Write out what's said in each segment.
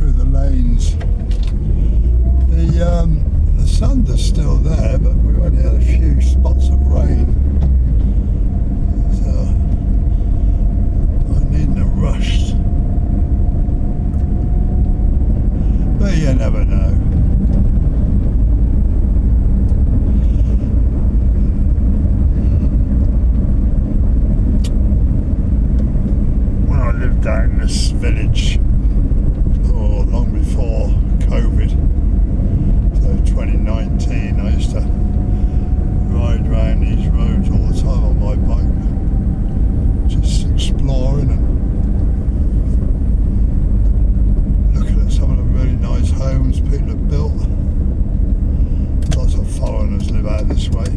through the lanes. The sun is still there, but we've only had a few spots of rain. So I needn't have rushed. But you never know. When I lived out in this village, long before COVID, so 2019, I used to ride around these roads all the time on my bike, just exploring and looking at some of the really nice homes people have built. Lots of foreigners live out this way.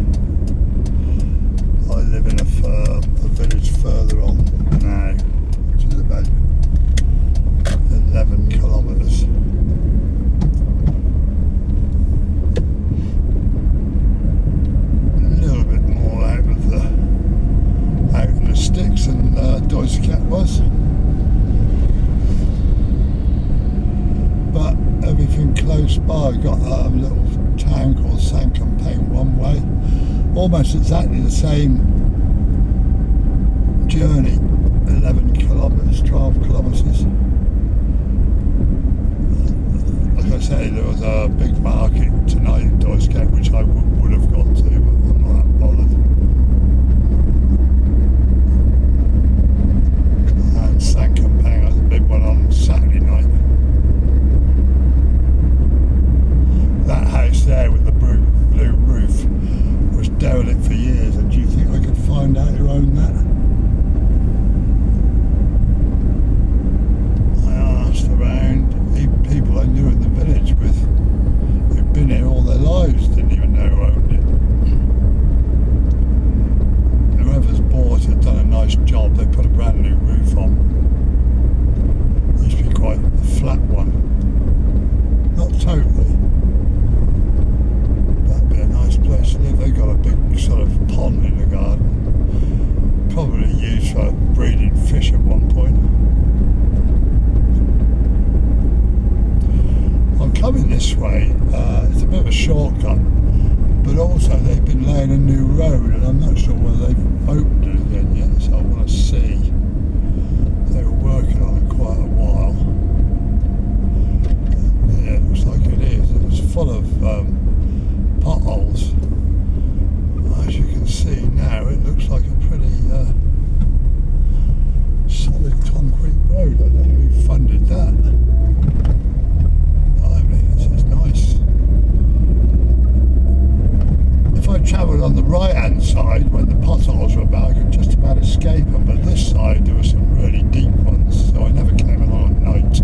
I live in a village further on now, which is about 11 kilometres. A little bit more out in the sticks than Doisaket was, but everything close by. Got a little town called Doisaket one way, almost exactly the same journey, 11 kilometres, 12 kilometres. Like I say, there was a big market tonight in Doisaket, which I would have gone to, but I'm not that bothered. And Doisaket has a big one on Saturday night. That house there with the blue roof was derelict for years, and do you think I could find out who owned that? I asked around, even people I knew in the village with who'd been here all their lives didn't even know who owned it. Whoever's bought it done a nice job. They put a brand new roof on. It used to be quite a flat one, not totally, but it'd be a nice place to live. They got a big sort of pond in the garden, probably used for breeding fish at one point. I'm coming this way, it's a bit of a shortcut, but also they've been laying a new road, and I'm not sure whether they've opened it again yet, so I want to see. They were working on it quite a while. Yeah, it looks like it is. It was full of potholes. As you can see now, it looks like a pretty solid concrete road. I don't know who funded that. If I travelled on the right hand side when the potholes were about, I could just about escape them, but this side there were some really deep ones, so I never came along at night.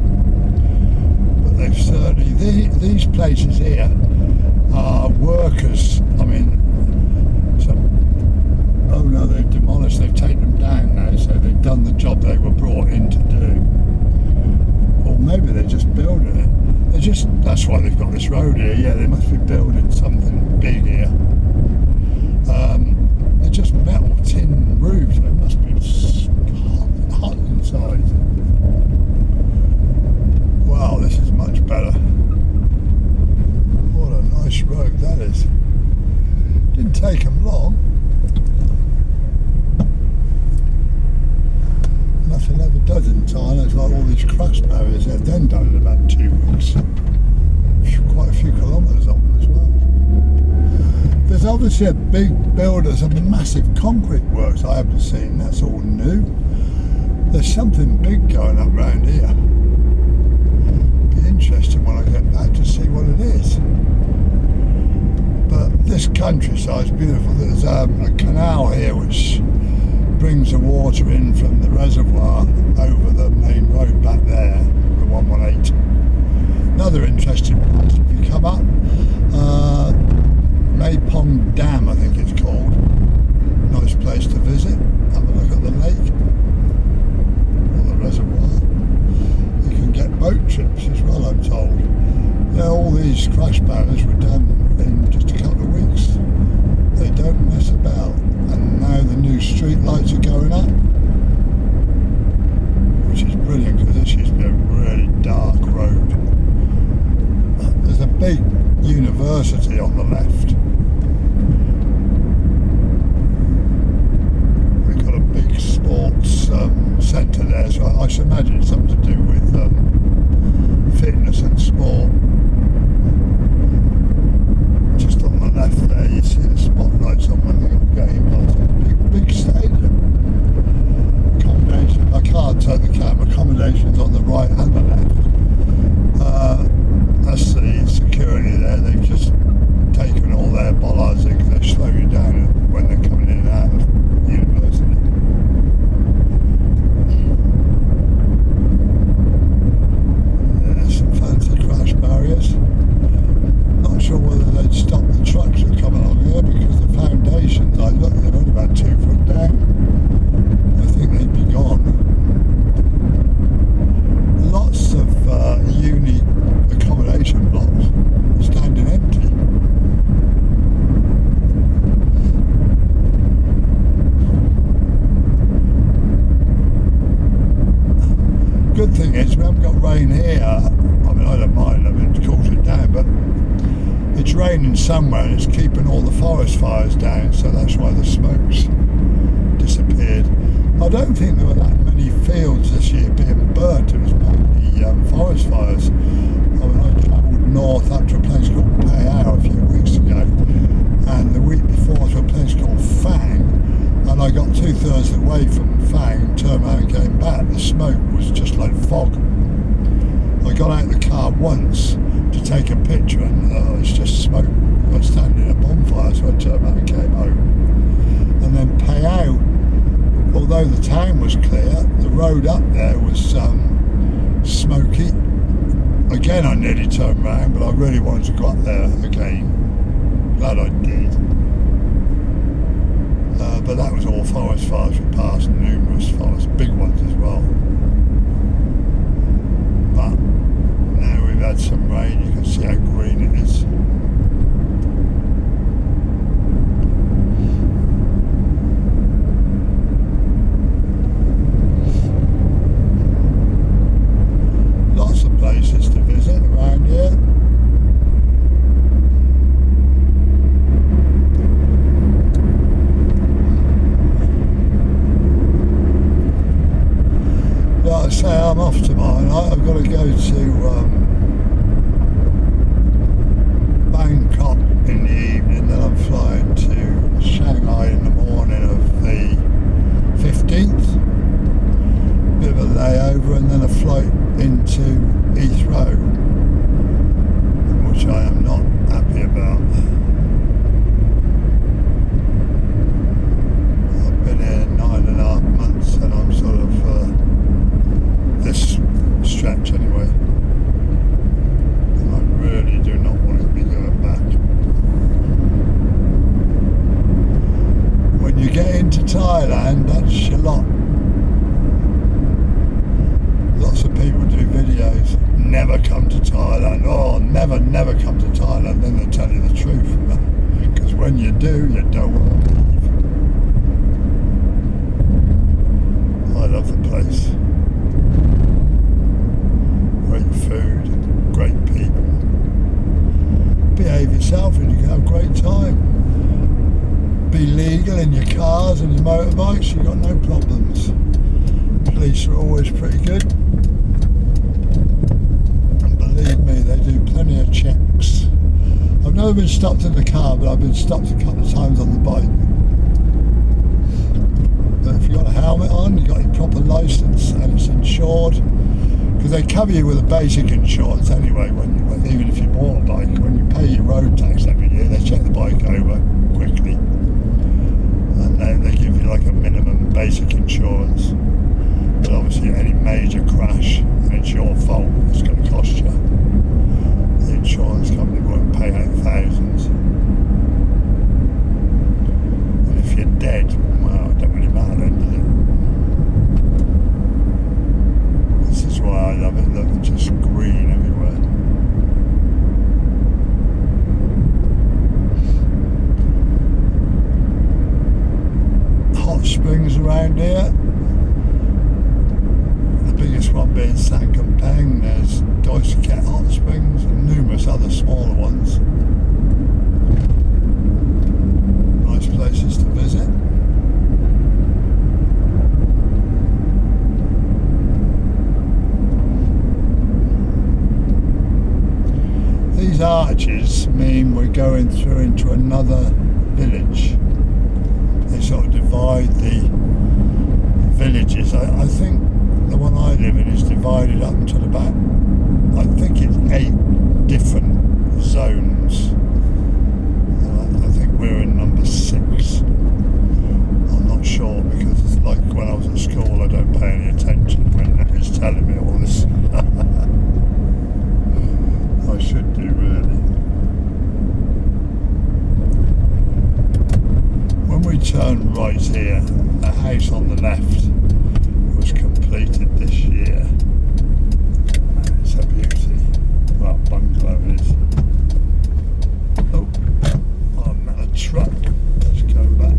But they've certainly, these places here are workers. I mean, oh no, they've demolished, they've taken them down now, so they've done the job they were brought in to do. Or maybe they're just building it. That's why they've got this road here. Yeah, they must be building something big here. They're just metal tin roofs. It must be hot inside. Wow, this is much better. What a nice road that is. Didn't take them long. Nothing ever does in Thailand. It's like all these crush barriers. They're then done in about 2 weeks. Quite a few kilometres up as well. There's obviously a big builders of massive concrete works I haven't seen. That's all new. There's something big going up around here. Be interesting when I get back to see what it is. But this countryside's beautiful. There's a canal here which brings the water in from the reservoir over the main road back there, the 118. Another interesting place if you come up, Maypong Dam I think it's called. Nice place to visit. Have a look at the lake or the reservoir. You can get boat trips as well, I'm told. Yeah, all these crash barriers were done in just a couple of weeks. They don't mess about. And now the new street lights are going up, which is brilliant because this used to be a really dark road. University on the left. We've got a big sports centre there, so I should imagine it's something to do with fitness and sport. Just on the left there, you see the spotlights on when they've got games on. Big stadium. Accommodation. I can't turn the camera. Accommodations on the right and the left. That's the security there. They've just taken all their bollards in because they slow you down when they're coming in and out of university. There's some fancy crash barriers. Not sure whether they'd stop the trucks that come along here because the foundations, I look, they're only about 2 foot down. I think they'd be gone. Lots of uni accommodation blocks standing empty. Good thing is we haven't got rain here. I mean, I don't mind, I mean, it cools it down, but it's raining somewhere and it's keeping all the forest fires down, so that's why the smoke's disappeared. I don't think there were that many fields this year being burnt. It was mainly forest fires. I mean, I travelled north up to a place called Payao a few weeks ago, and the week before to a place called Fang, and I got 2/3 of the way from Fang, turned around and came back. The smoke was just like fog. I got out of the car once to take a picture, and it's just smoke. I was standing in a bonfire, so I turned around and came home. And then Payao, although the town was clear, the road up there was smoky. Again, I nearly turned around, but I really wanted to go up there again. Glad I did. But that was all forest fires. We passed numerous forest, big ones as well. But now we've had some rain, you can see how green it is. Lots of places to visit around here. Like I say, I'm off tomorrow night. I've got to go to Bangkok in the evening, then I'm flying to Shanghai in the morning of the 15th. Bit of a layover and then a flight into Heathrow, which I am not happy about. I've been here 9.5 months and I'm sort of this stretch anyway, and I really do not want to be going back. When you get into Thailand, that's your lot. Lots of people do videos, never come to Thailand, oh never come to Thailand, then they tell you the truth, because when you do, you don't want to leave. I love the place. Great food, great people. Behave yourself and you can have a great time. Be legal in your cars and your motorbikes, you've got no problems. Police are always pretty good. And believe me, they do plenty of checks. I've never been stopped in the car, but I've been stopped a couple of times on the bike. But if you've got a helmet on, you've got your proper licence and it's insured, because they cover you with a basic insurance anyway, even if you bought a bike. When you pay your road tax every year, they check the bike over quickly, and they give you like a minimum basic insurance. But obviously any major crash and it's your fault, it's going to cost you. The insurance company won't pay out thousands. And if you're dead, well, it don't really matter then, does it? This is why I love it. Look, it's just green everywhere. Hot springs around here. The biggest one being Sankampang. There's Doisaket hot springs and numerous other smaller ones. places to visit. These arches mean we're going through into another village. They sort of divide the villages. I think the one I live in is divided up to about, I think it's 8 different zones. I think we're in number 6. I'm not sure because it's like when I was at school I don't pay any attention when it's telling me all this. I should do really. When we turn right here, the house on the left was completed this year. It's a beauty. Well, bungalow it is. Oh, I'm at a truck. Let's go back.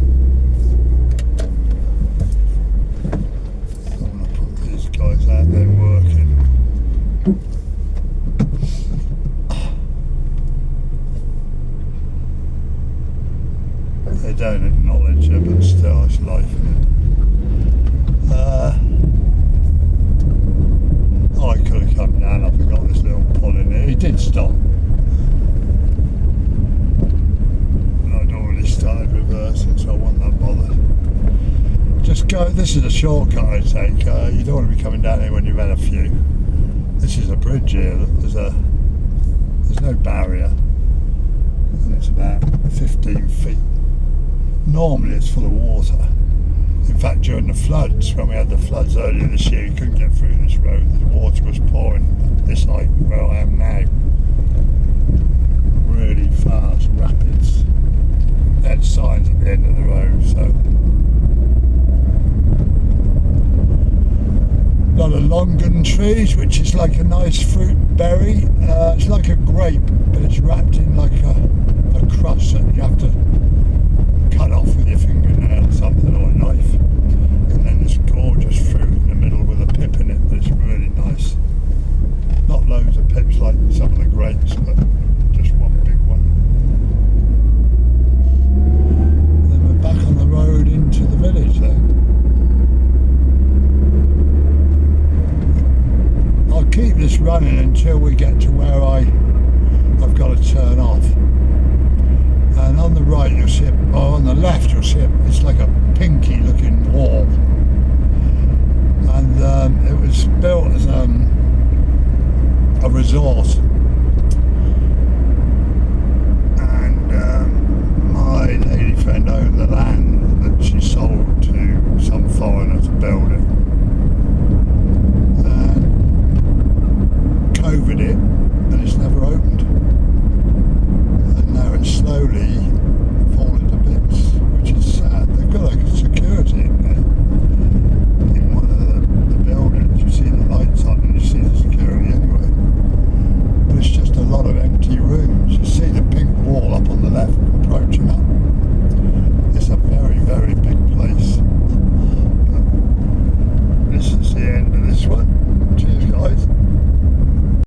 I want to put these guys out there working. They don't acknowledge it, but still, it's life, isn't it? I could have come down. I forgot this little pull in here. He did stop. And I'd already started reversing, so I wasn't that bothered. Just go. This is a shortcut I take. You don't want to be coming down here when you've had a few. This is a bridge here. There's no barrier, and it's about 15 feet. Normally it's full of water. In fact, during the floods, when we had the floods earlier this year, you couldn't get through this road. The water was pouring this height where I am now. Really fast rapids. They had signs at the end of the road, so. A lot of longan trees, which is like a nice fruit berry. It's like a grape, but it's wrapped in like a crust that you have to cut off with your fingernail or something, or a knife, and then this gorgeous fruit in the middle with a pip in it that's really nice. Not loads of pips like some of the grapes, but just one big one. And then we're back on the road into the village then. I'll keep this running until we get to where I've got to turn off. And on the right you'll see, or on the left you'll see, it's like a pinky looking wall. And it was built as